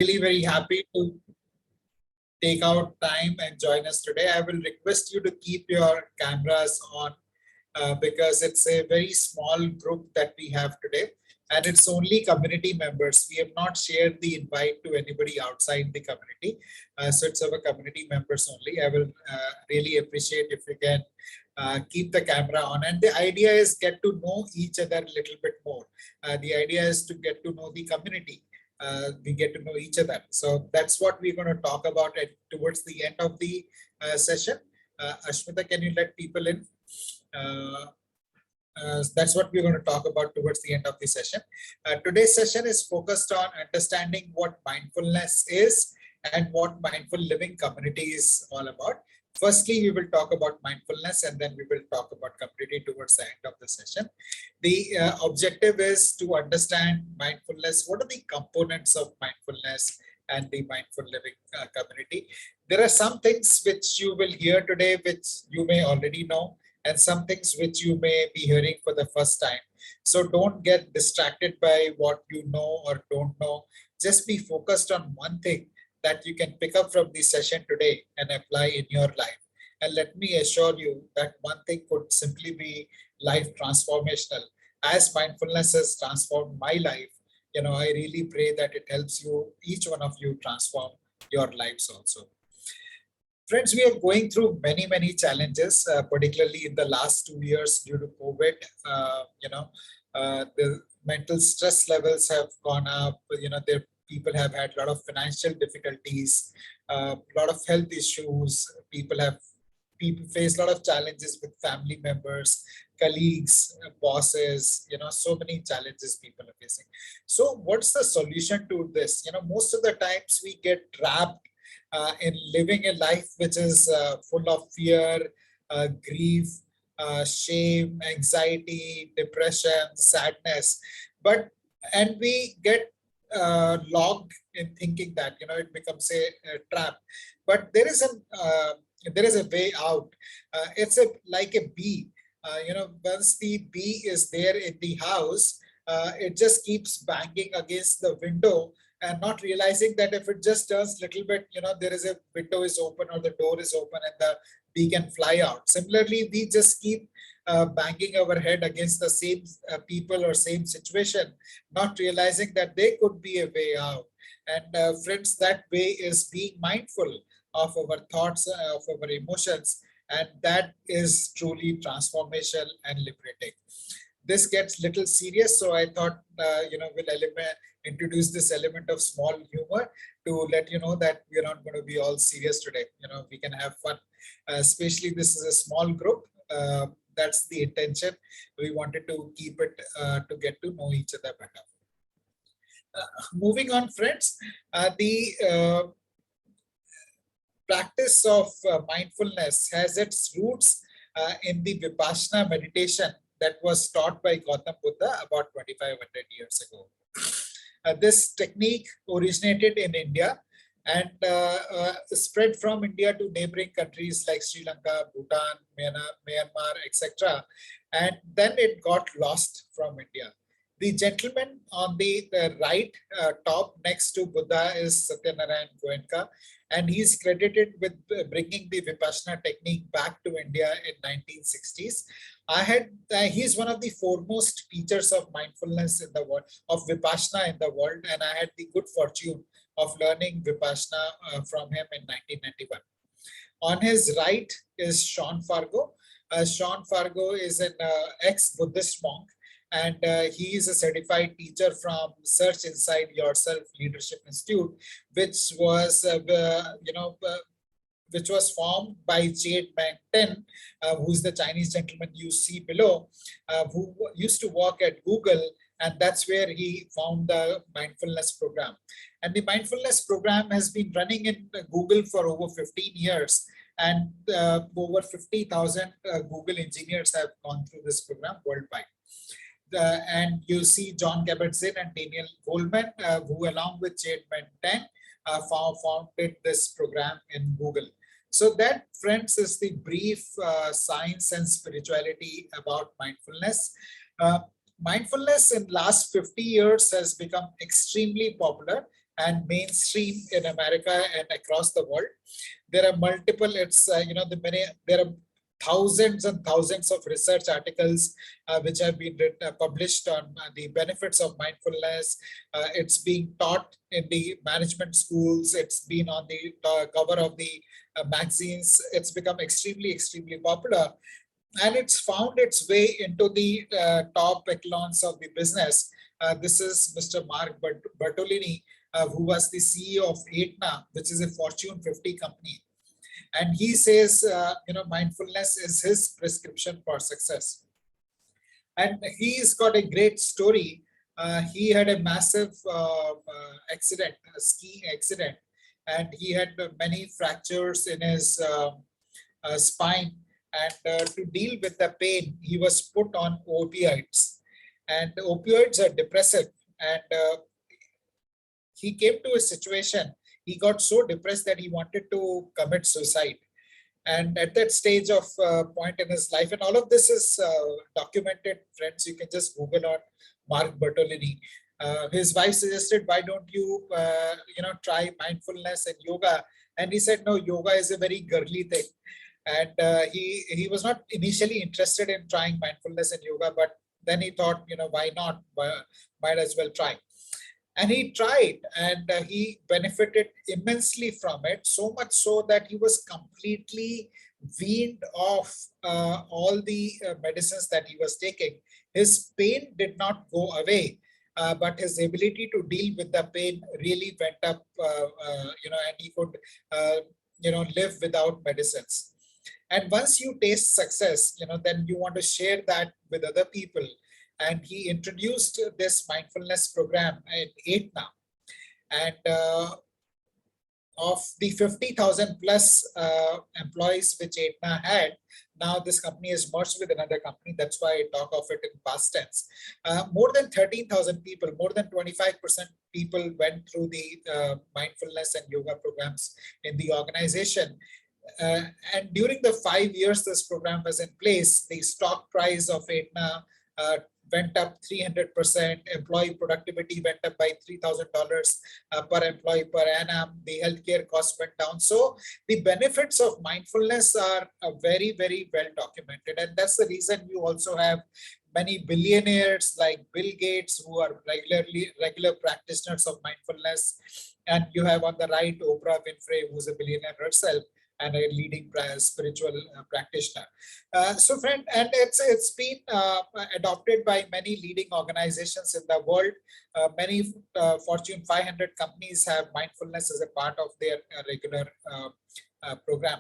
Really very happy to take out time and join us today. I will request you to keep your cameras on because it's a very small group that we have today, and it's only community members. We have not shared the invite to anybody outside the community. So it's our community members only. I will really appreciate if you can keep the camera on. And the idea is get to know each other a little bit more. The idea is to get to know the community. We get to know each other. So that's what we're going to talk about towards the end of the session. Ashmita, can you let people in? That's what we're going to talk about towards the end of the session. Today's session is focused on understanding what mindfulness is and what mindful living community is all about. Firstly, we will talk about mindfulness, and then we will talk about community towards the end of the session. The objective is to understand mindfulness. What are the components of mindfulness and the mindful living community? There are some things which you will hear today, which you may already know, and some things which you may be hearing for the first time. So don't get distracted by what you know or don't know. Just be focused on one thing that you can pick up from the session today and apply in your life. And let me assure you that one thing could simply be life transformational. As mindfulness has transformed my life, I really pray that it helps you, each one of you, transform your lives also. Friends, we are going through many challenges, particularly in the last 2 years due to COVID. The mental stress levels have gone up. People have had a lot of financial difficulties, a lot of health issues. People face a lot of challenges with family members, colleagues, bosses. So many challenges people are facing. So what's the solution to this? Most of the times we get trapped in living a life which is full of fear, grief, shame, anxiety, depression, sadness. And we get logged in thinking that it becomes a trap. But there is a way out. It's like a bee. Once the bee is there in the house, it just keeps banging against the window and not realizing that if it just turns a little bit, there is a window is open or the door is open and the bee can fly out. Similarly, we just keep banging our head against the same people or same situation, not realizing that there could be a way out. And friends, that way is being mindful of our thoughts, of our emotions, and that is truly transformational and liberating. This gets little serious, so I thought, we'll introduce this element of small humor to let you know that we're not going to be all serious today. We can have fun, especially this is a small group. That's the intention. We wanted to keep it to get to know each other better. Moving on, friends, the practice of mindfulness has its roots in the Vipassana meditation that was taught by Gautam Buddha about 2,500 years ago. This technique originated in India and spread from India to neighboring countries like Sri Lanka, Bhutan, Myanmar, etc. And then it got lost from India. The gentleman on the right top next to Buddha is Satyanarayan Goenka, and he's credited with bringing the Vipassana technique back to India in 1960s. He's one of the foremost teachers of mindfulness in the world, of Vipassana in the world, and I had the good fortune of learning Vipassana from him in 1991. On his right is Sean Fargo. Sean Fargo is an ex-Buddhist monk, and he is a certified teacher from Search Inside Yourself Leadership Institute, which was formed by Jade Bang Ten, who's the Chinese gentleman you see below, who used to work at Google, and that's where he found the mindfulness program. And the mindfulness program has been running in Google for over 15 years, and over 50,000 Google engineers have gone through this program worldwide. And you see John Kabat-Zinn and Daniel Goleman, who along with Jade Bang Ten founded this program in Google. So that, friends, is the brief science and spirituality about mindfulness. Mindfulness in last 50 years has become extremely popular and mainstream in America and across the world. There are multiple, there are thousands and thousands of research articles which have been published on the benefits of mindfulness. It's being taught in the management schools. It's been on the cover of the magazines. It's become extremely, extremely popular. And it's found its way into the top echelons of the business. This is Mr. Mark Bertolini, who was the CEO of Aetna, which is a Fortune 50 company. And he says, mindfulness is his prescription for success. And he's got a great story. He had a massive accident, a skiing accident, and he had many fractures in his spine. And to deal with the pain, he was put on opioids. And opioids are depressive. And he came to a situation, he got so depressed that he wanted to commit suicide. And at that stage of point in his life, and all of this is documented, friends, you can just Google on Mark Bertolini. His wife suggested, why don't you, try mindfulness and yoga? And he said, no, yoga is a very girly thing. And he was not initially interested in trying mindfulness and yoga, but then he thought, why not? Might as well try. And he tried, and he benefited immensely from it, so much so that he was completely weaned off all the medicines that he was taking. His pain did not go away, but his ability to deal with the pain really went up, and he could, live without medicines. And once you taste success, then you want to share that with other people. And he introduced this mindfulness program in Aetna. And of the 50,000 plus employees which Aetna had, now this company is merged with another company. That's why I talk of it in past tense. More than 13,000 people, more than 25% people went through the mindfulness and yoga programs in the organization. And during the 5 years this program was in place, the stock price of Aetna went up 300%. Employee productivity went up by $3,000 per employee per annum. The healthcare costs went down. So the benefits of mindfulness are very, very well documented. And that's the reason you also have many billionaires like Bill Gates who are regular practitioners of mindfulness. And you have on the right Oprah Winfrey, who's a billionaire herself and a leading spiritual practitioner. So friend, and it's been adopted by many leading organizations in the world. Many Fortune 500 companies have mindfulness as a part of their regular program.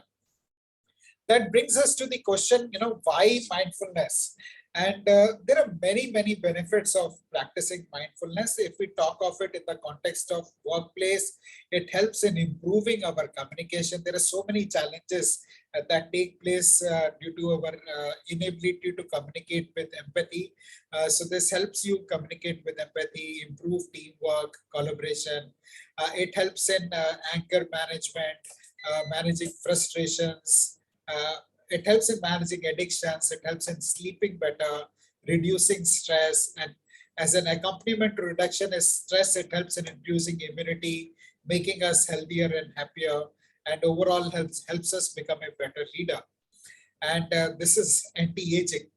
That brings us to the question, why mindfulness? And there are many, many benefits of practicing mindfulness. If we talk of it in the context of workplace, it helps in improving our communication. There are so many challenges that take place due to our inability to communicate with empathy. So this helps you communicate with empathy, improve teamwork, collaboration. It helps in anger management, managing frustrations. It helps in managing addictions. It helps in sleeping better, reducing stress. And as an accompaniment to reduction in stress, it helps in increasing immunity, making us healthier and happier, and overall helps us become a better leader. And this is anti-aging.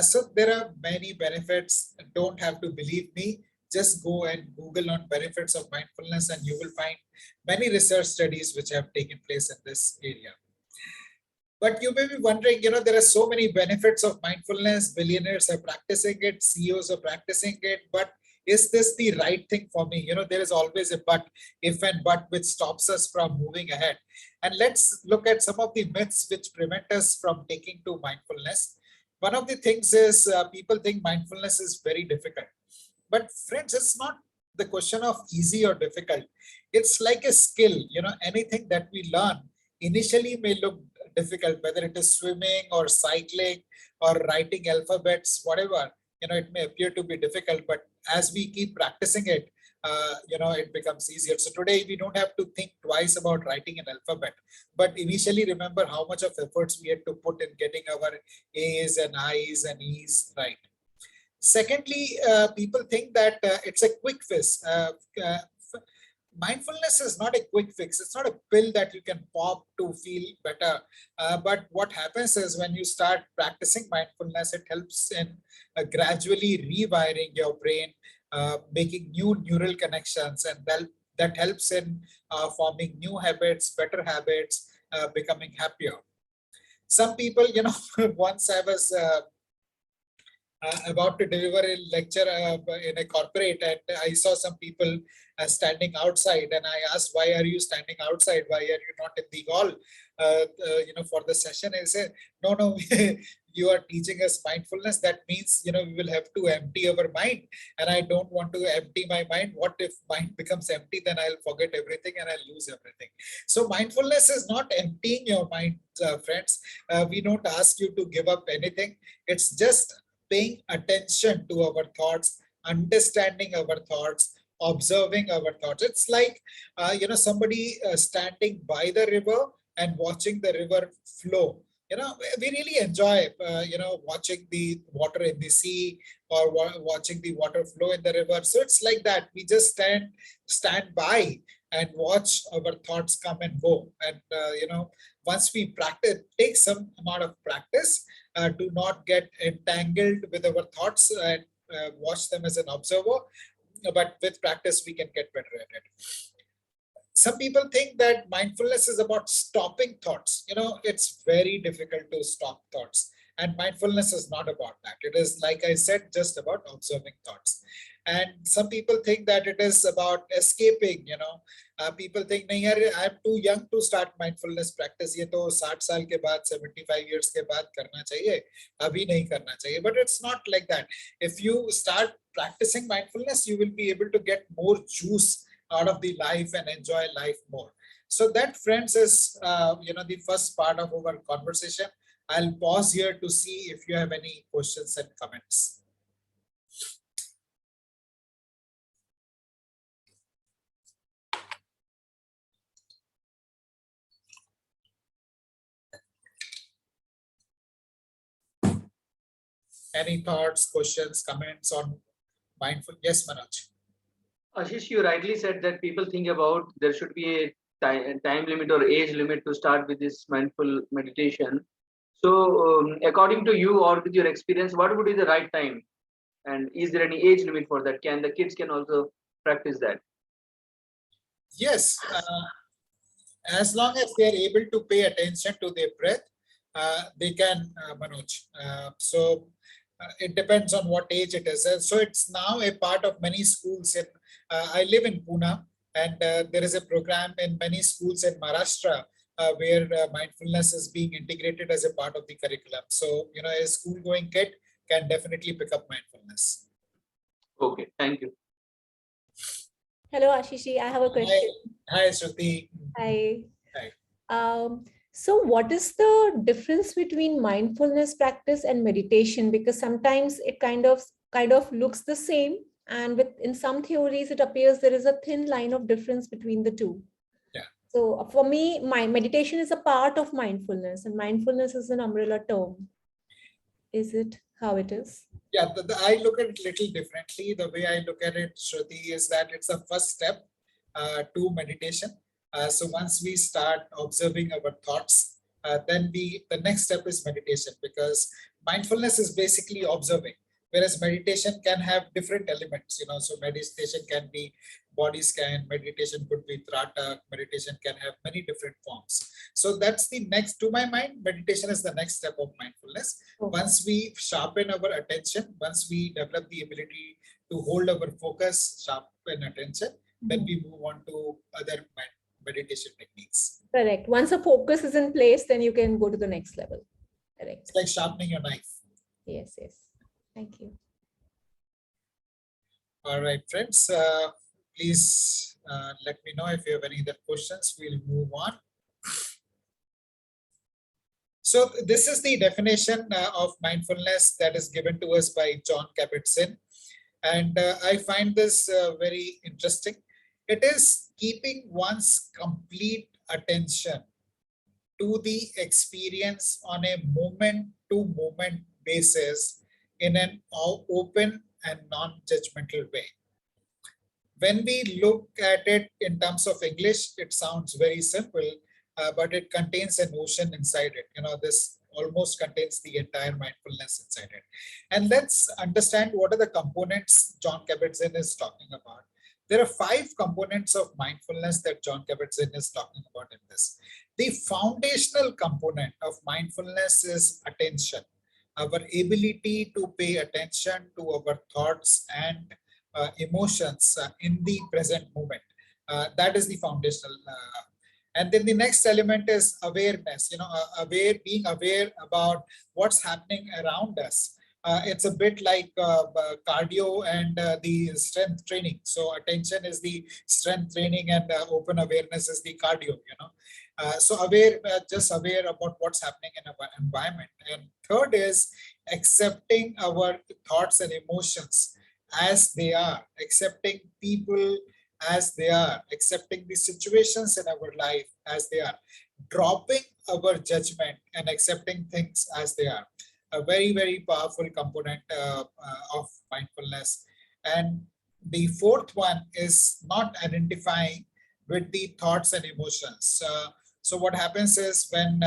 So there are many benefits. Don't have to believe me. Just go and Google on benefits of mindfulness and you will find many research studies which have taken place in this area. But you may be wondering, there are so many benefits of mindfulness. Billionaires are practicing it, CEOs are practicing it, but is this the right thing for me? There is always a but, if and but, which stops us from moving ahead. And let's look at some of the myths which prevent us from taking to mindfulness. One of the things is people think mindfulness is very difficult. But friends, it's not the question of easy or difficult. It's like a skill, anything that we learn initially may look difficult, whether it is swimming or cycling or writing alphabets, whatever, it may appear to be difficult, but as we keep practicing it, it becomes easier. So today we don't have to think twice about writing an alphabet, but initially remember how much of efforts we had to put in getting our A's and I's and E's right. Secondly, people think that it's a quick fix. mindfulness is not a quick fix. It's not a pill that you can pop to feel better. But what happens is when you start practicing mindfulness, it helps in gradually rewiring your brain, making new neural connections, and that helps in forming new habits, better habits, becoming happier. Some people, once I was about to deliver a lecture in a corporate, and I saw some people standing outside, and I asked, why are you standing outside? Why are you not in the hall for the session? I said, no, you are teaching us mindfulness. That means we will have to empty our mind, and I don't want to empty my mind. What if mind becomes empty? Then I'll forget everything and I'll lose everything. So mindfulness is not emptying your mind, friends. We don't ask you to give up anything. It's just paying attention to our thoughts, understanding our thoughts, observing our thoughts. It's like, somebody standing by the river and watching the river flow. We really enjoy, watching the water in the sea, or watching the water flow in the river. So it's like that. We just stand by and watch our thoughts come and go. And, once we practice, take some amount of practice, to not get entangled with our thoughts and watch them as an observer. But with practice, we can get better at it. Some people think that mindfulness is about stopping thoughts. It's very difficult to stop thoughts. And mindfulness is not about that. It is, like I said, just about observing thoughts. And some people think that it is about escaping. People think, nahi yaar, I'm too young to start mindfulness practice. ये तो 60 साल के बाद, 75 years के बाद करना चाहिए, अभी नहीं करना चाहिए. But it's not like that. If you start practicing mindfulness, you will be able to get more juice out of the life and enjoy life more. So that, friends, is the first part of our conversation. I'll pause here to see if you have any questions and comments. Any thoughts, questions, comments on mindful? Yes, Manoj. Ashish, you rightly said that people think about there should be a time limit or age limit to start with this mindful meditation. So, according to you or with your experience, what would be the right time? And is there any age limit for that? Can the kids can also practice that? Yes, as long as they are able to pay attention to their breath, they can, Manoj. It depends on what age it is. So it's now a part of many schools. I live in Pune, and there is a program in many schools in Maharashtra where mindfulness is being integrated as a part of the curriculum. So, a school-going kid can definitely pick up mindfulness. Okay, thank you. Hello, Ashish. I have a question. Hi, Shruti. Hi. Hi. So what is the difference between mindfulness practice and meditation? Because sometimes it kind of looks the same, and in some theories it appears there is a thin line of difference between the two. Yeah. So for me, my meditation is a part of mindfulness, and mindfulness is an umbrella term. Is it how it is? Yeah, I look at it a little differently. The way I look at it, Shruti, is that it's a first step to meditation. So once we start observing our thoughts, then the next step is meditation, because mindfulness is basically observing, whereas meditation can have different elements. So meditation can be body scan, meditation could be trata, meditation can have many different forms. So that's the next, to my mind, meditation is the next step of mindfulness. Okay. Once we sharpen our attention, once we develop the ability to hold our focus, sharpen attention, then we move on to other meditation techniques. Correct. Once a focus is in place, then you can go to the next level. Correct. It's like sharpening your knife. Yes, yes. Thank you. All right, friends. Please let me know if you have any other questions. We'll move on. So this is the definition of mindfulness that is given to us by John Kabat-Zinn. And I find this very interesting. It is keeping one's complete attention to the experience on a moment-to-moment basis in an open and non-judgmental way. When we look at it in terms of English, it sounds very simple, but it contains an ocean inside it. This almost contains the entire mindfulness inside it. And let's understand what are the components John Kabat-Zinn is talking about. There are 5 components of mindfulness that John Kabat-Zinn is talking about in this. The foundational component of mindfulness is attention, our ability to pay attention to our thoughts and emotions in the present moment. That is the foundational. And then the next element is awareness, being aware about what's happening around us. It's a bit like cardio and the strength training. So attention is the strength training and open awareness is the cardio, so just aware about what's happening in our environment. And third is accepting our thoughts and emotions as they are, accepting people as they are, accepting the situations in our life as they are, dropping our judgment and accepting things as they are. A very, very powerful component of mindfulness. And the fourth one is not identifying with the thoughts and emotions. So what happens is when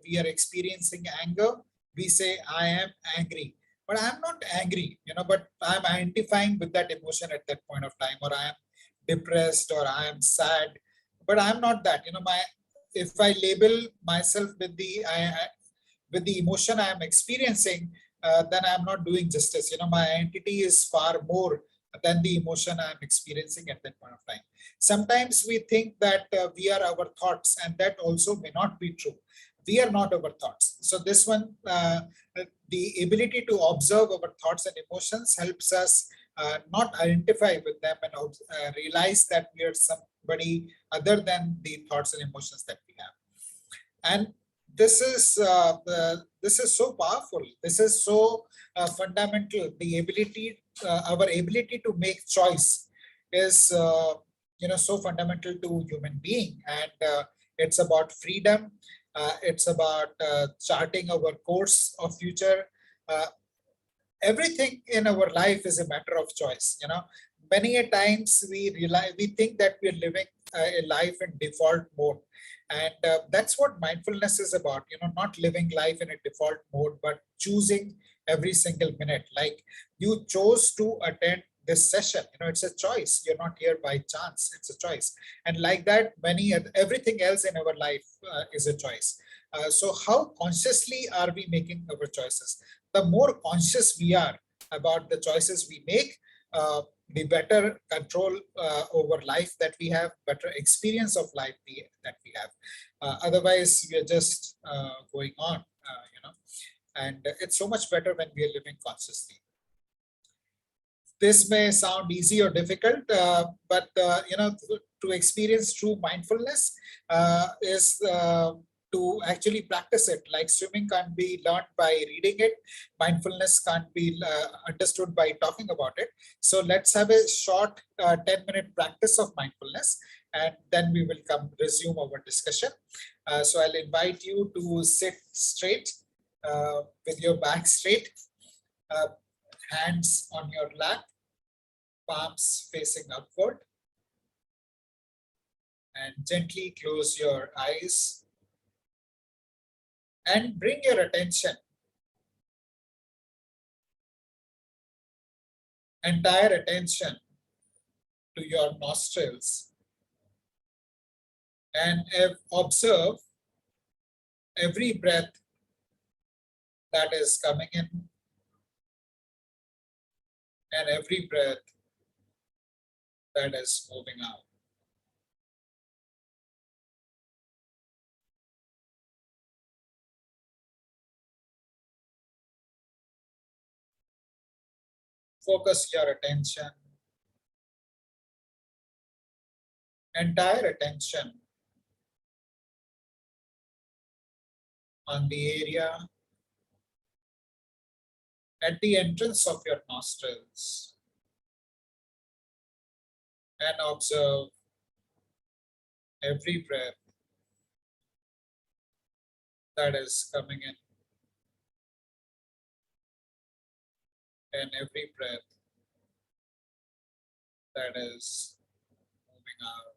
we are experiencing anger, we say, I am angry. But I'm not angry, but I'm identifying with that emotion at that point of time, or I am depressed, or I am sad, but I'm not that. If I label myself with the emotion I am experiencing, then I'm not doing justice. My entity is far more than the emotion I'm experiencing at that point of time. Sometimes we think that we are our thoughts, and that also may not be true. We are not our thoughts. So this one, the ability to observe our thoughts and emotions helps us not identify with them and realize that we are somebody other than the thoughts and emotions that we have. And this is so powerful. This is so fundamental. The ability, our ability to make choice is so fundamental to human being, and it's about freedom. It's about charting our course of future. Everything in our life is a matter of choice. Many a times we think that we're living a life in default mode, and that's what mindfulness is about. Not living life in a default mode, but choosing every single minute. Like you chose to attend this session, it's a choice. You're not here by chance, it's a choice. And like that, everything else in our life is a choice. So how consciously are we making our choices? The more conscious we are about the choices we make, the better control over life that we have, better experience of life that we have. Otherwise, we are just going on, and it's so much better when we are living consciously. This may sound easy or difficult, but to experience true mindfulness is to actually practice it. Like swimming can't be learned by reading it. Mindfulness can't be understood by talking about it. So let's have a short 10-minute practice of mindfulness, and then we will resume our discussion. So I'll invite you to sit straight with your back straight, hands on your lap, palms facing upward, and gently close your eyes and bring your attention, entire attention, to your nostrils, and observe every breath that is coming in and every breath that is moving out. Focus your attention, entire attention, on the area at the entrance of your nostrils, and observe every breath that is coming in and every breath that is moving out.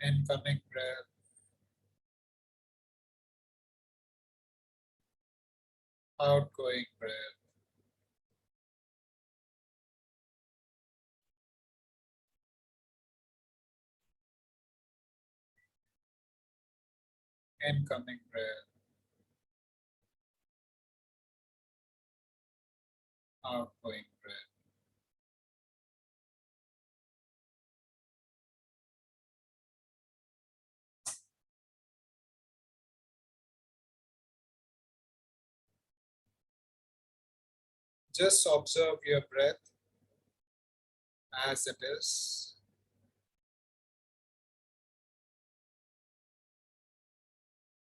Incoming breath, outgoing breath, incoming breath, outgoing breath. Just observe your breath as it is,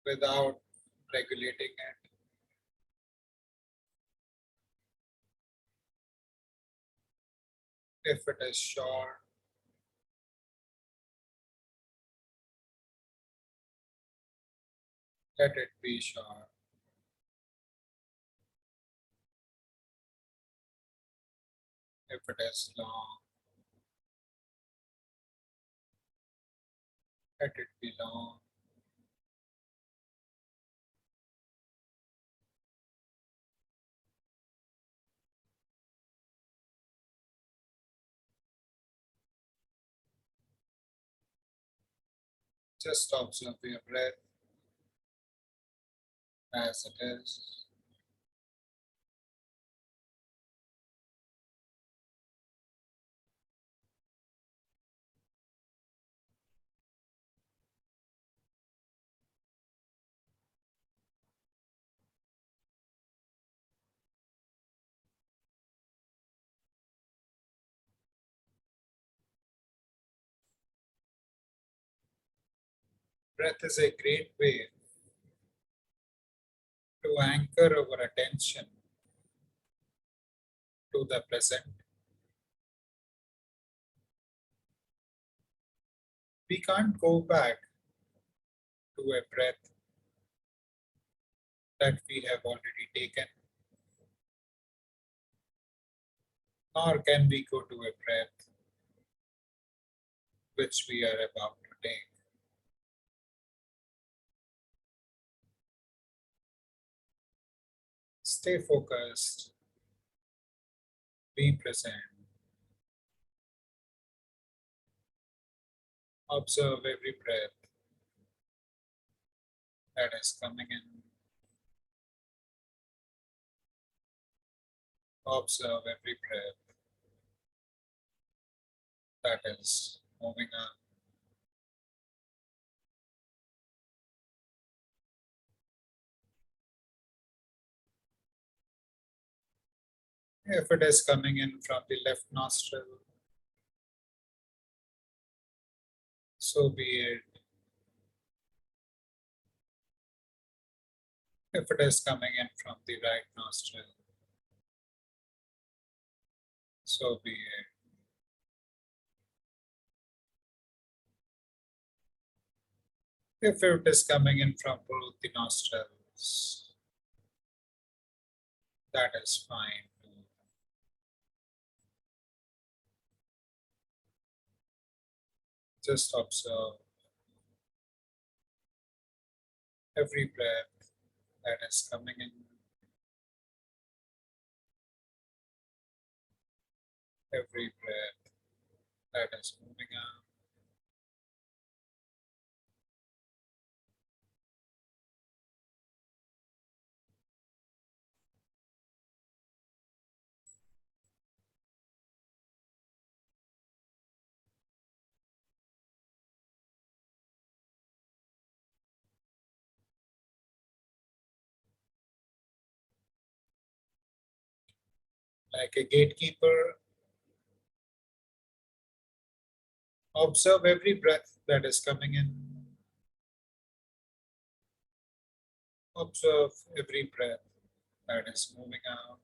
without regulating it. If it is short, let it be short. If it is long, let it be long. Just observe your breath as it is. Breath is a great way to anchor our attention to the present. We can't go back to a breath that we have already taken, nor can we go to a breath which we are about to take. Stay focused, be present, observe every breath that is coming in, observe every breath that is moving up. If it is coming in from the left nostril, so be it. If it is coming in from the right nostril, so be it. If it is coming in from both the nostrils, that is fine too. Just observe every breath that is coming in, every breath that is moving out. Like a gatekeeper, observe every breath that is coming in, Observe every breath that is moving out.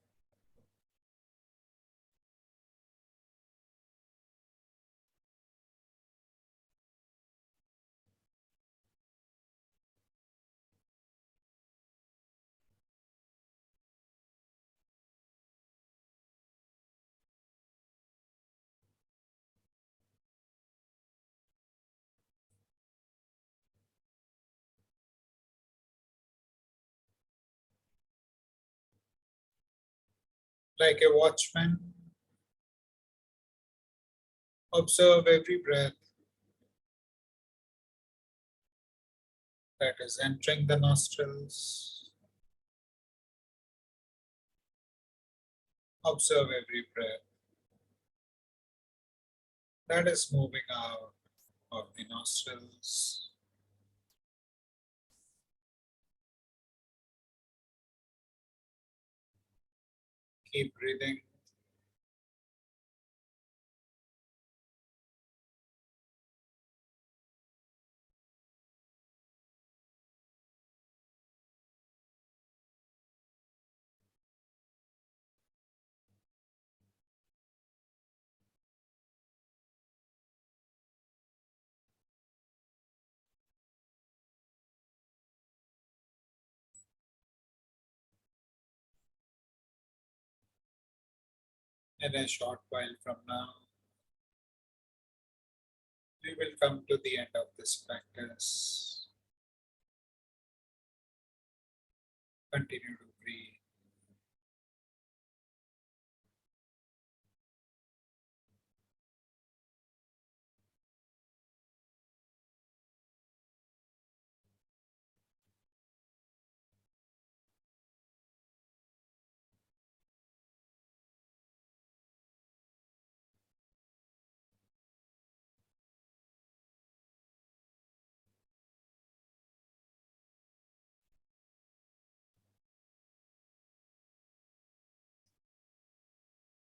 Like a watchman, observe every breath that is entering the nostrils. Observe every breath that is moving out of the nostrils. Keep breathing. In a short while from now, we will come to the end of this practice. Continue to breathe.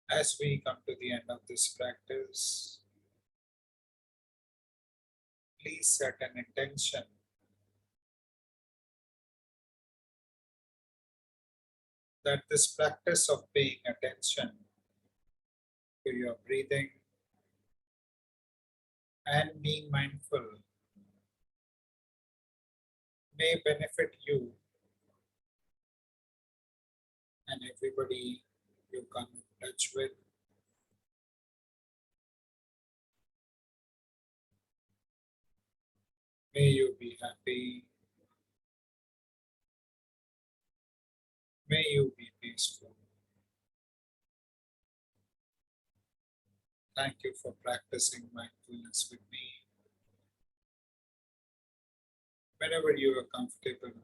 As we come to the end of this practice, please set an intention that this practice of paying attention to your breathing and being mindful may benefit you and everybody you come in touch with. May you be happy. May you be peaceful. Thank you for practicing mindfulness with me. Whenever you are comfortable,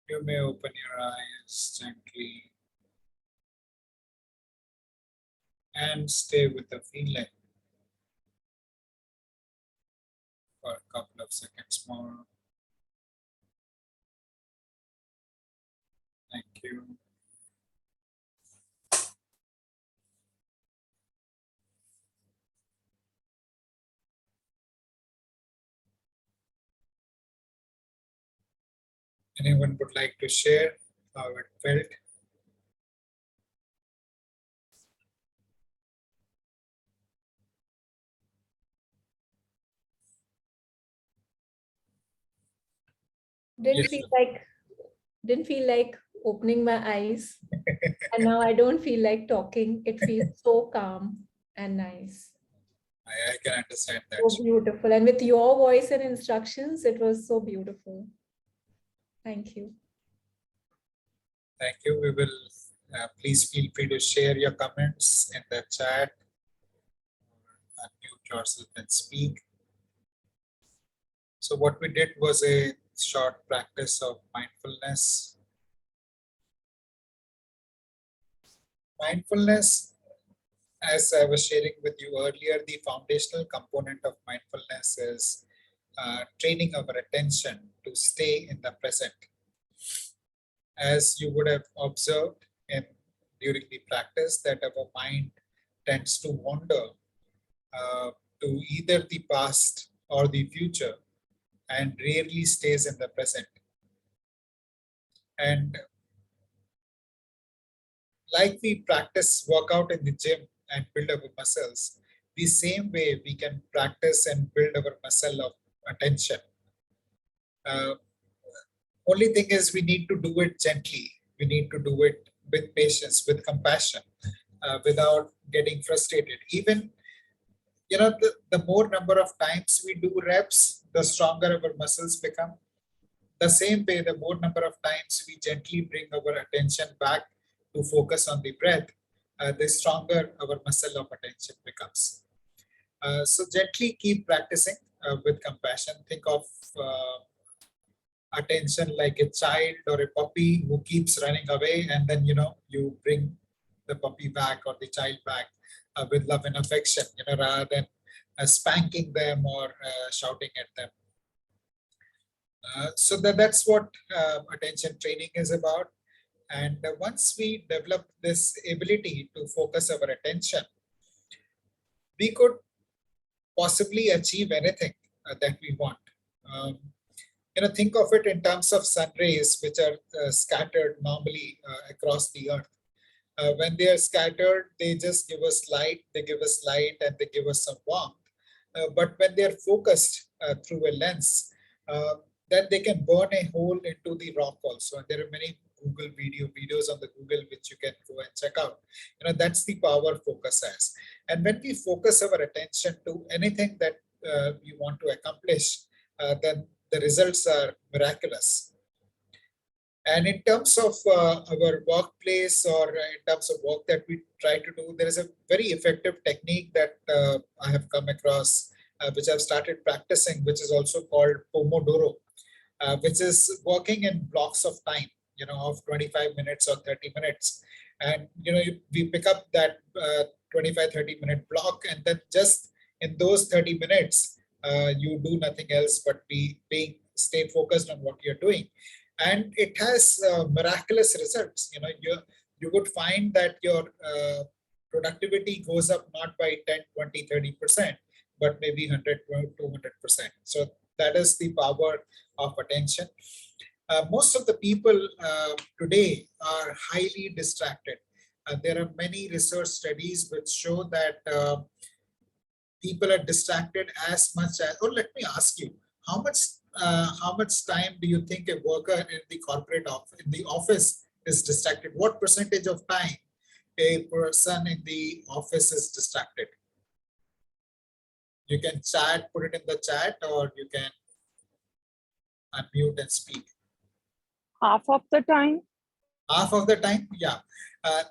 you may open your eyes gently and stay with the feeling for a couple of seconds more. Thank you. Anyone would like to share how it felt? Didn't Yes. feel like didn't feel like opening my eyes, and now I don't feel like talking. It feels so calm and nice. I can understand that. So beautiful. And with your voice and instructions, it was so beautiful. Thank you. Thank you. We will please feel free to share your comments in the chat or unmute yourself and speak. So what we did was a short practice of mindfulness. Mindfulness, as I was sharing with you earlier, the foundational component of mindfulness is training our attention to stay in the present. As you would have observed during the practice, that our mind tends to wander to either the past or the future. and rarely stays in the present. And like we practice workout in the gym and build our muscles, the same way we can practice and build our muscle of attention. Uh, Only thing is we need to do it gently. We need to do it with patience, with compassion, without getting frustrated. Even, the more number of times we do reps, the stronger our muscles become. The same way, the more number of times we gently bring our attention back to focus on the breath, the stronger our muscle of attention becomes. So gently keep practicing with compassion. Think of attention like a child or a puppy who keeps running away, and then you bring the puppy back or the child back with love and affection, rather than spanking them or shouting at them. So that's what attention training is about. And once we develop this ability to focus our attention, we could possibly achieve anything that we want. Um, think of it in terms of sun rays, which are scattered normally across the earth. When they are scattered, they just give us light, and they give us some warmth. But when they are focused through a lens, then they can burn a hole into the rock also. And there are many Google videos on the Google which you can go and check out. That's the power focus has. And when we focus our attention to anything that we want to accomplish, then the results are miraculous. And in terms of our workplace, or in terms of work that we try to do, there is a very effective technique that I have come across, which I've started practicing, which is also called Pomodoro, which is working in blocks of time, of 25 minutes or 30 minutes. And, we pick up that 25, 30-minute block, and then just in those 30 minutes, you do nothing else but stay focused on what you're doing. And it has miraculous results. You would find that your productivity goes up not by 10, 20, 30%, but maybe 100, 200%. So that is the power of attention. Most of the people today are highly distracted. There are many research studies which show that people are distracted as much as, or let me ask you, how much time do you think a worker in the office is distracted? What percentage of time a person in the office is distracted? You can put it in the chat, or you can unmute and speak. Half of the time. Half of the time, yeah.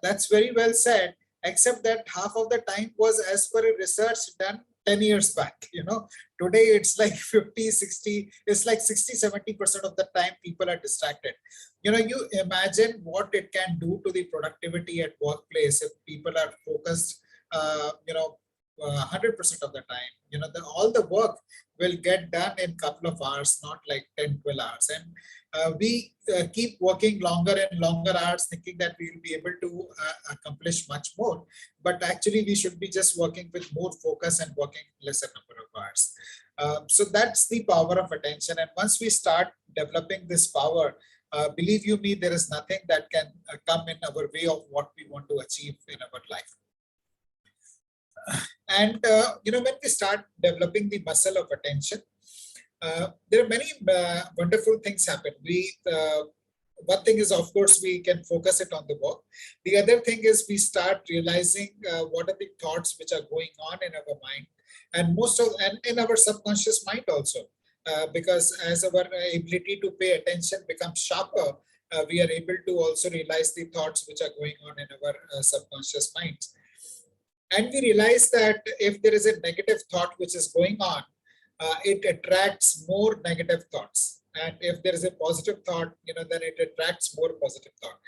That's very well said, except that half of the time was as per a research done 10 years back. Today it's like 50, 60, it's like 60, 70% of the time people are distracted. You imagine what it can do to the productivity at workplace if people are focused, 100% of the time. All the work will get done in a couple of hours, not like 10, 12 hours. And we keep working longer and longer hours, thinking that we will be able to accomplish much more. But actually, we should be just working with more focus and working lesser number of hours. So that's the power of attention. And once we start developing this power, believe you me, there is nothing that can come in our way of what we want to achieve in our life. And when we start developing the muscle of attention, there are many wonderful things happen. One thing is, of course, we can focus it on the work. The other thing is we start realizing what are the thoughts which are going on in our mind, and in our subconscious mind also, because as our ability to pay attention becomes sharper, we are able to also realize the thoughts which are going on in our subconscious minds. And we realize that if there is a negative thought which is going on, it attracts more negative thoughts. And if there is a positive thought, then it attracts more positive thought.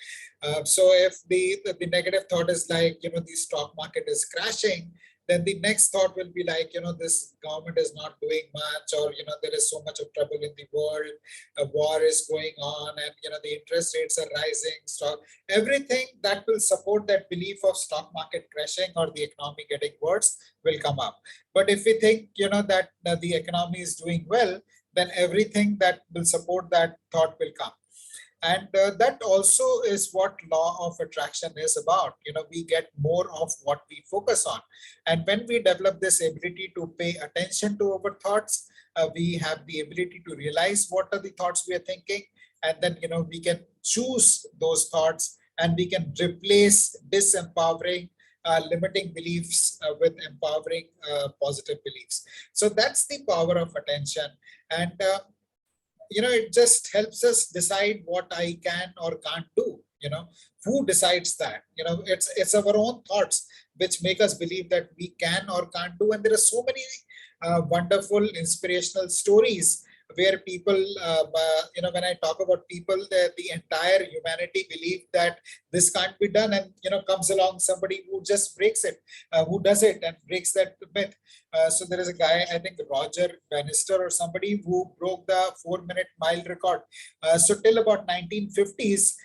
So if the negative thought is like, the stock market is crashing, then the next thought will be like, this government is not doing much, or, there is so much of trouble in the world, a war is going on, and, the interest rates are rising. So everything that will support that belief of stock market crashing or the economy getting worse will come up. But if we think, that the economy is doing well, then everything that will support that thought will come. And that also is what law of attraction is about. We get more of what we focus on. And when we develop this ability to pay attention to our thoughts, we have the ability to realize what are the thoughts we are thinking. And then, we can choose those thoughts, and we can replace disempowering, limiting beliefs with empowering, positive beliefs. So that's the power of attention. And it just helps us decide what I can or can't do. Who decides that? It's our own thoughts which make us believe that we can or can't do. And there are so many wonderful inspirational stories where people, when I talk about people, the entire humanity believe that this can't be done, and comes along somebody who just breaks it, who does it and breaks that myth. So there is a guy, I think Roger Bannister or somebody, who broke the 4-minute mile record. So till about 1950s,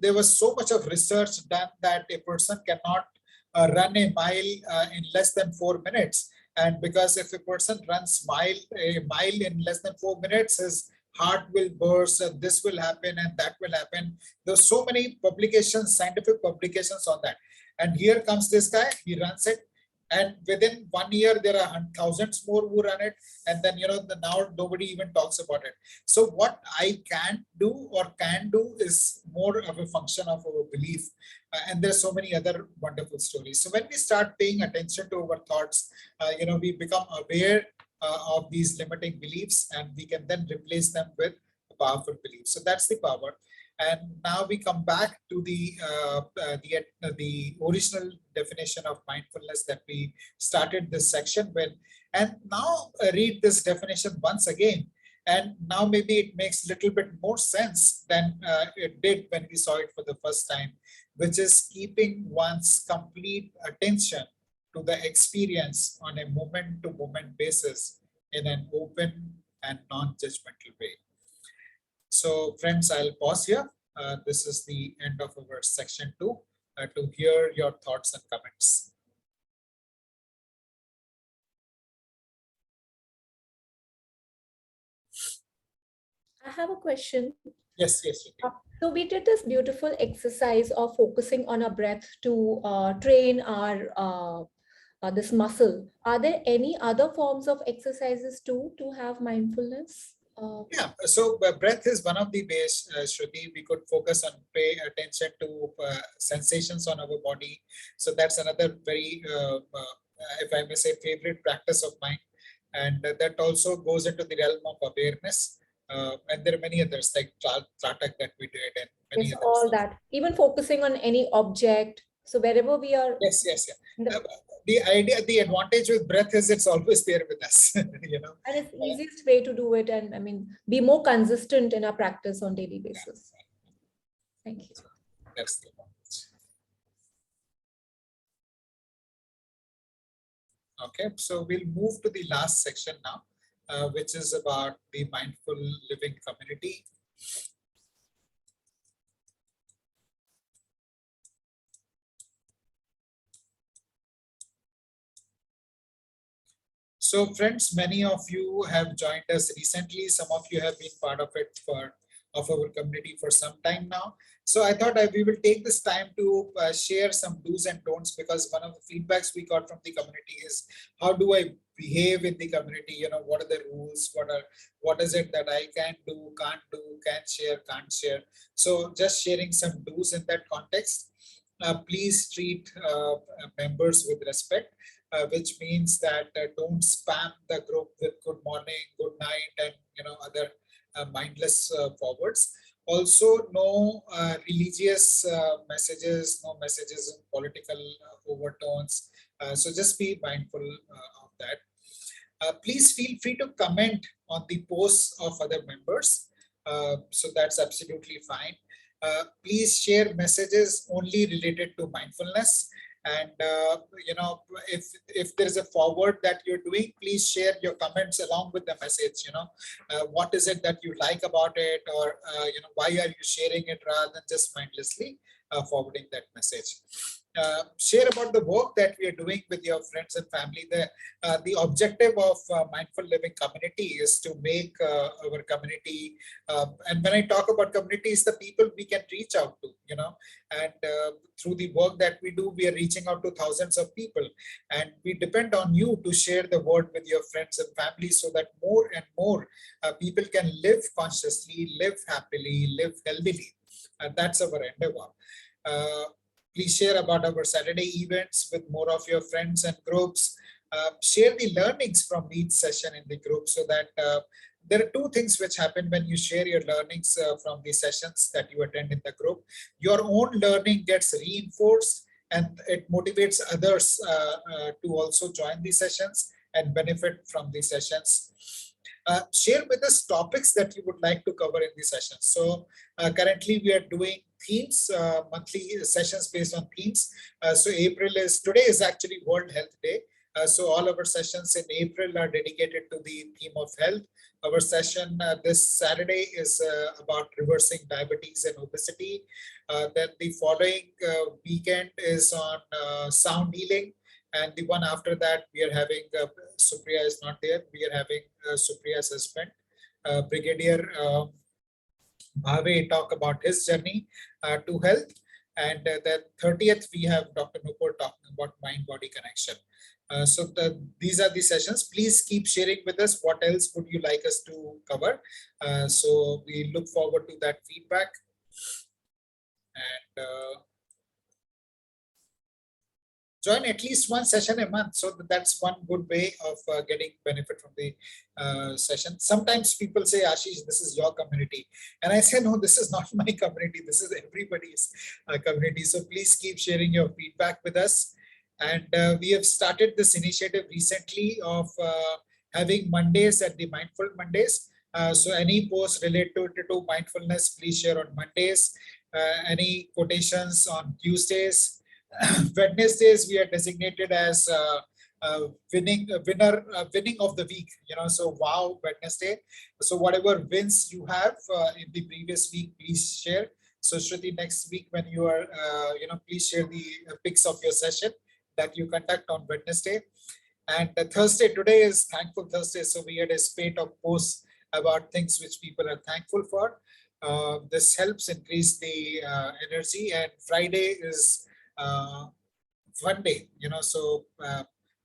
there was so much of research done that a person cannot run a mile in less than 4 minutes. And because if a person runs a mile in less than 4 minutes, his heart will burst, and this will happen and that will happen. There's so many publications, scientific publications on that. And here comes this guy, he runs it. And within 1 year, there are thousands more who run it. And then, now nobody even talks about it. So what I can do or can do is more of a function of our belief. And there's so many other wonderful stories. So when we start paying attention to our thoughts, we become aware of these limiting beliefs, and we can then replace them with powerful beliefs. So that's the power. And now we come back to the original definition of mindfulness that we started this section with. And now read this definition once again. And now maybe it makes a little bit more sense than it did when we saw it for the first time, which is keeping one's complete attention to the experience on a moment-to-moment basis in an open and non-judgmental way. So friends, I'll pause here. This is the end of our section 2 to hear your thoughts and comments. I have a question. Yes. So we did this beautiful exercise of focusing on our breath to train our this muscle. Are there any other forms of exercises too to have mindfulness? Yeah, so breath is one of the ways, Shruti. We could focus on pay attention to sensations on our body. So that's another very, if I may say, favorite practice of mine. And that also goes into the realm of awareness. And there are many others like Tratak that we did, and many Yes, others. all that. Even focusing on any object. So wherever we are. Yes. The advantage with breath is it's always there with us. And it's the easiest way to do it, and I mean, be more consistent in our practice on daily basis. Thank you. That's the advantage. Okay, so we'll move to the last section now, which is about the mindful living community. So friends, many of you have joined us recently. Some of you have been part of it of our community for some time now. So I thought we will take this time to share some do's and don'ts, because one of the feedbacks we got from the community is, how do I behave in the community? What are the rules? What is it that I can do, can share, can't share? So just sharing some do's in that context. Please treat members with respect. Which means that don't spam the group with good morning, good night, and other mindless forwards. Also, no religious messages, no messages in political overtones. So just be mindful of that. Please feel free to comment on the posts of other members. So that's absolutely fine. Please share messages only related to mindfulness. And if there is a forward that you're doing, please share your comments along with the message. What is it that you like about it, or why are you sharing it, rather than just mindlessly forwarding that message. Share about the work that we are doing with your friends and family. The objective of Mindful Living Community is to make our community, and when I talk about community, is the people we can reach out to, and through the work that we do, we are reaching out to thousands of people, and we depend on you to share the word with your friends and family so that more and more people can live consciously, live happily, live healthily. And that's our endeavor. Please share about our Saturday events with more of your friends and groups. Share the learnings from each session in the group, so that there are two things which happen when you share your learnings from the sessions that you attend in the group. Your own learning gets reinforced, and it motivates others to also join the sessions and benefit from the sessions. Share with us topics that you would like to cover in the sessions. So currently we are doing themes, monthly sessions based on themes. So today is actually World Health Day. So all our sessions in April are dedicated to the theme of health. Our session this Saturday is about reversing diabetes and obesity. Then the following weekend is on sound healing. And the one after that, we are having, Supriya is not there, we are having Supriya's husband, Brigadier Bhave, talk about his journey to health. And the 30th, we have Dr. Nupur talking about mind-body connection. So these are the sessions. Please keep sharing with us what else would you like us to cover. So we look forward to that feedback. And join at least one session a month. So that's one good way of getting benefit from the session. Sometimes people say, Ashish, this is your community. And I say, no, this is not my community. This is everybody's community. So please keep sharing your feedback with us. And we have started this initiative recently of having Mondays at the Mindful Mondays. So any post related to mindfulness, please share on Mondays. Any quotations on Tuesdays. Wednesdays we are designated as winning of the week. So wow, Wednesday. So whatever wins you have in the previous week, please share. So Shruti, next week when you are, please share the pics of your session that you conduct on Wednesday. And Thursday, today is Thankful Thursday. So we had a spate of posts about things which people are thankful for. This helps increase the energy. And Friday is one day, so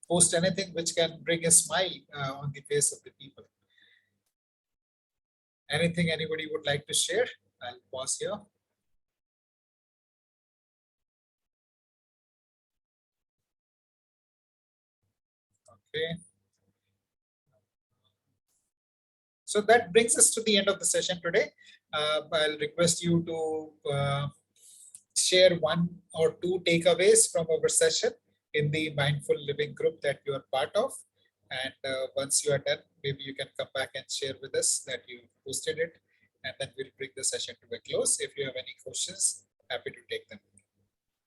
post anything which can bring a smile on the face of the people. Anything anybody would like to share? I'll pause here. Okay. So that brings us to the end of the session today. I'll request you to share one or two takeaways from our session in the Mindful Living group that you are part of. And once you are done, maybe you can come back and share with us that you posted it. And then we'll bring the session to a close. If you have any questions, happy to take them.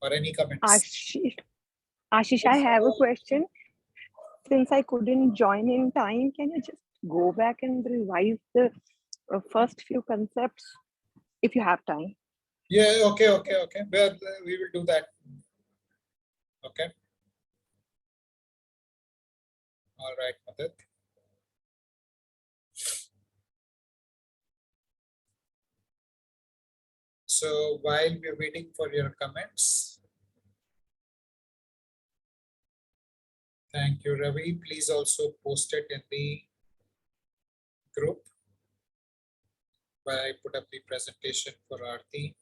Or any comments. Ashish, I have a question. Since I couldn't join in time, can you just go back and revise the first few concepts if you have time? Yeah, okay. Well, we will do that. Okay. All right, Madhut. So while we're waiting for your comments, thank you, Ravi. Please also post it in the group where I put up the presentation for Aarti.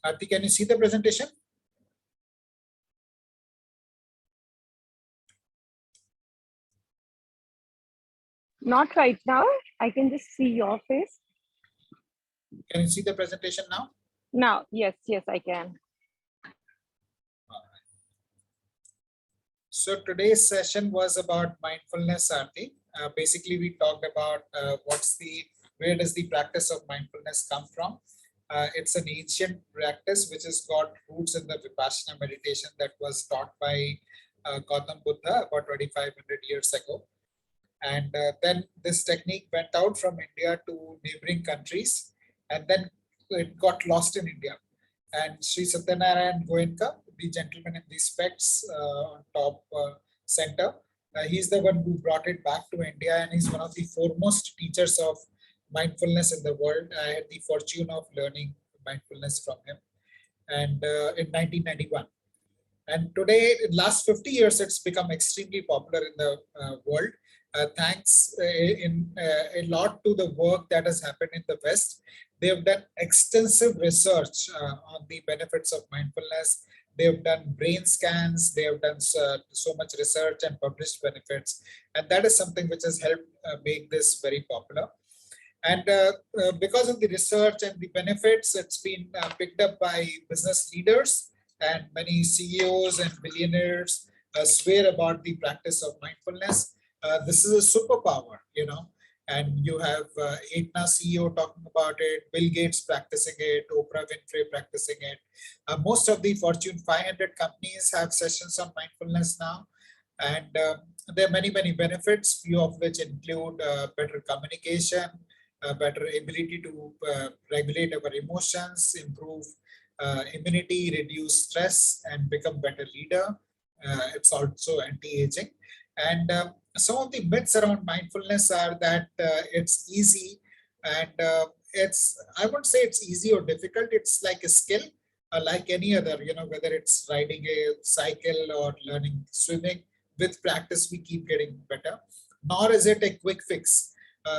Aarti, can you see the presentation? Not right now. I can just see your face. Can you see the presentation now? Now, yes, I can. So today's session was about mindfulness, Aarti. Basically, we talked about where does the practice of mindfulness come from? It's an ancient practice which has got roots in the Vipassana meditation that was taught by Gautam Buddha about 2,500 years ago. And then this technique went out from India to neighboring countries, and then it got lost in India. And Sri Satyanarayan Goenka, the gentleman in the specs on top center, he's the one who brought it back to India, and he's one of the foremost teachers of mindfulness in the world. I had the fortune of learning mindfulness from him, and in 1991. And today, in last 50 years, it's become extremely popular in the world. Thanks a lot to the work that has happened in the West. They have done extensive research on the benefits of mindfulness. They have done brain scans. They have done so much research and published benefits. And that is something which has helped make this very popular. And because of the research and the benefits, it's been picked up by business leaders, and many CEOs and billionaires swear about the practice of mindfulness. This is a superpower, and you have Aetna CEO talking about it, Bill Gates practicing it, Oprah Winfrey practicing it. Most of the Fortune 500 companies have sessions on mindfulness now. And there are many, many benefits, few of which include better communication, better ability to regulate our emotions, improve immunity, reduce stress, and become better leader. It's also anti-aging. And some of the myths around mindfulness are that it's easy, and I wouldn't say it's easy or difficult. It's like a skill, like any other, whether it's riding a cycle or learning swimming. With practice, we keep getting better. Nor is it a quick fix.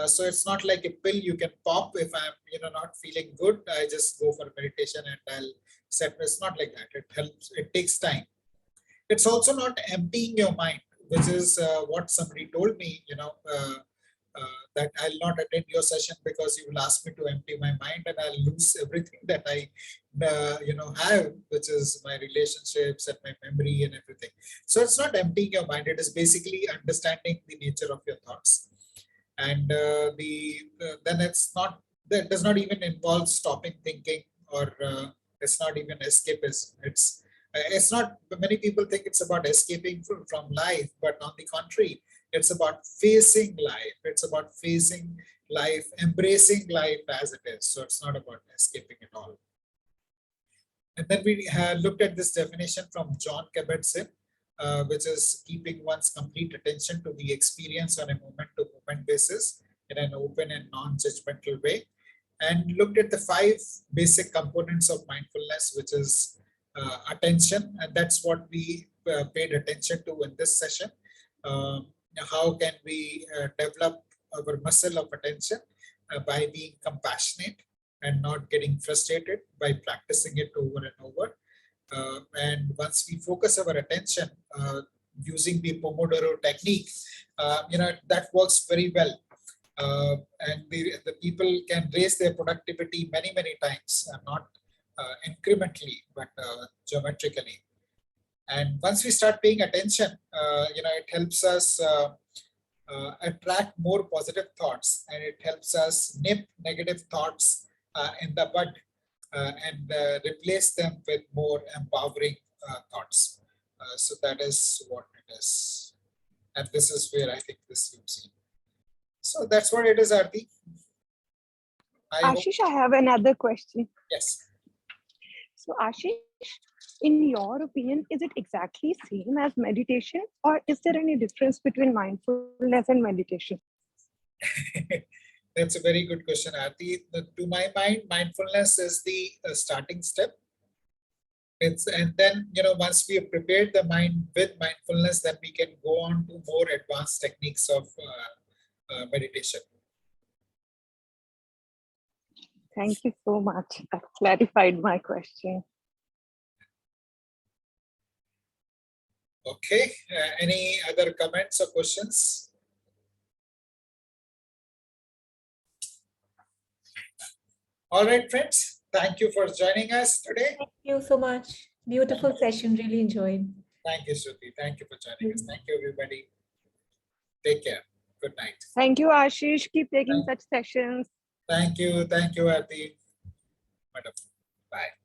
So it's not like a pill you can pop. If I'm not feeling good, I just go for meditation and I'll set. It's not like that. It helps. It takes time. It's also not emptying your mind, which is what somebody told me. That I'll not attend your session because you will ask me to empty my mind, and I'll lose everything that I have, which is my relationships and my memory and everything. So it's not emptying your mind. It is basically understanding the nature of your thoughts. And then it's not, that does not even involve stopping thinking, or it's not even escapism. It's not, many people think it's about escaping from life, but on the contrary, it's about facing life. It's about facing life, embracing life as it is. So it's not about escaping at all. And then we looked at this definition from John Kabat-Zinn, which is keeping one's complete attention to the experience on a moment-to-moment basis in an open and non-judgmental way, and looked at the 5 basic components of mindfulness, which is attention, and that's what we paid attention to in this session. How can we develop our muscle of attention by being compassionate and not getting frustrated, by practicing it over and over. And once we focus our attention using the Pomodoro technique, that works very well. And the people can raise their productivity many, many times, not incrementally, but geometrically. And once we start paying attention, it helps us attract more positive thoughts, and it helps us nip negative thoughts in the bud, and replace them with more empowering thoughts. So that is what it is. And this is where I think this you've seen. So that's what it is, Aarti. Ashish, I have another question. Yes. So Ashish, in your opinion, is it exactly same as meditation, or is there any difference between mindfulness and meditation? That's a very good question, Aarti. To my mind, mindfulness is the starting step. And then, once we have prepared the mind with mindfulness, then we can go on to more advanced techniques of meditation. Thank you so much. That clarified my question. Okay. Any other comments or questions? All right, friends. Thank you for joining us today. Thank you so much. Beautiful session. Really enjoyed. Thank you, Shruti. Thank you for joining us. Thank you, everybody. Take care. Good night. Thank you, Ashish. Keep taking such sessions. Thank you. Thank you, Aarti. Wonderful. Bye.